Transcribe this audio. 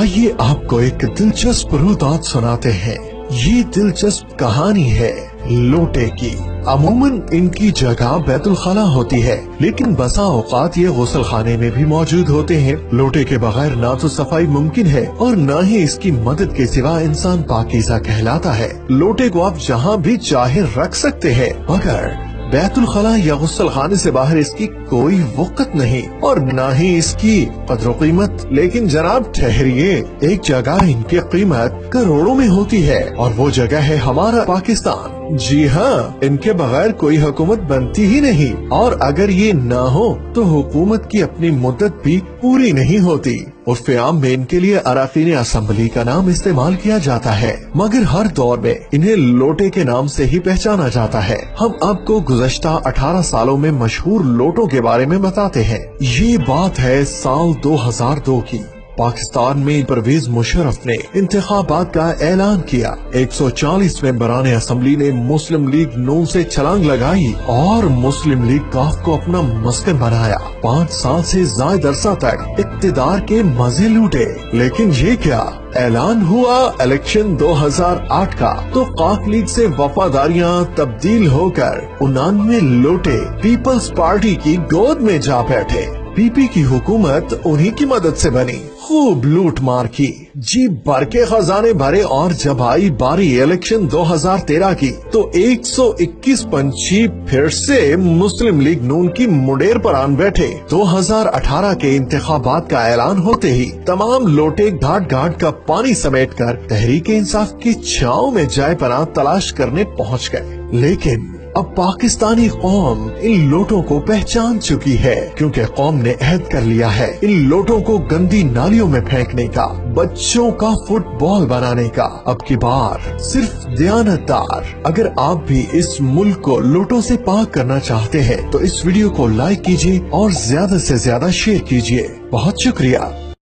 आइए आपको एक दिलचस्प रुदात सुनाते हैं। ये दिलचस्प कहानी है लोटे की। अमूमन इनकी जगह बैतुल खला होती है, लेकिन बसा औकात ये गुस्ल खाने में भी मौजूद होते हैं। लोटे के बगैर ना तो सफाई मुमकिन है और न ही इसकी मदद के सिवा इंसान पाकीज़ा कहलाता है। लोटे को आप जहाँ भी चाहे रख सकते हैं, मगर बैतुल खला या गुस्ल खाने से बाहर इसकी कोई वक़्त नहीं और न ही इसकी कदर कीमत। लेकिन जनाब ठहरिए, एक जगह इनकी कीमत करोड़ों में होती है और वो जगह है हमारा पाकिस्तान। जी हाँ, इनके बगैर कोई हुकूमत बनती ही नहीं और अगर ये न हो तो हुकूमत की अपनी मुद्दत भी पूरी नहीं होती। उर्फ़े आम में इनके लिए अराकीन असम्बली का नाम इस्तेमाल किया जाता है, मगर हर दौर में इन्हें लोटे के नाम से ही पहचाना जाता है। हम आपको गुज़श्ता 18 सालों में मशहूर लोटों के बारे में बताते हैं। ये बात है साल 2002 की। पाकिस्तान में परवेज मुशर्रफ ने इंतखाबात का ऐलान किया। 140 मेंबरान असम्बली ने मुस्लिम लीग नून से छलांग लगाई और मुस्लिम लीग काफ को अपना मस्कन बनाया। 5 साल से ज्यादा अरसा तक इक्तिदार के मजे लूटे। लेकिन ये क्या, ऐलान हुआ इलेक्शन 2008 का तो काफ लीग से वफादारियां तब्दील होकर 99 लोटे पीपल्स पार्टी की गोद में जा बैठे। पीपी की हुकूमत उन्हीं की मदद से बनी। खूब लूट मार की, जी भर के खजाने भरे और जब आई बारी इलेक्शन 2013 की तो 121 पंछी फिर से मुस्लिम लीग नून की मुंडेर पर आन बैठे। 2018 के इंतखाबात का ऐलान होते ही तमाम लोटे घाट घाट का पानी समेटकर तहरीक इंसाफ की छांव में जाए पनाह तलाश करने पहुँच गए। लेकिन अब पाकिस्तानी कौम इन लोटों को पहचान चुकी है, क्योंकि कौम ने अहद कर लिया है इन लोटों को गंदी नालियों में फेंकने का, बच्चों का फुटबॉल बनाने का। अब की बार सिर्फ दयानतदार। अगर आप भी इस मुल्क को लोटों से पाक करना चाहते हैं तो इस वीडियो को लाइक कीजिए और ज्यादा से ज्यादा शेयर कीजिए। बहुत शुक्रिया।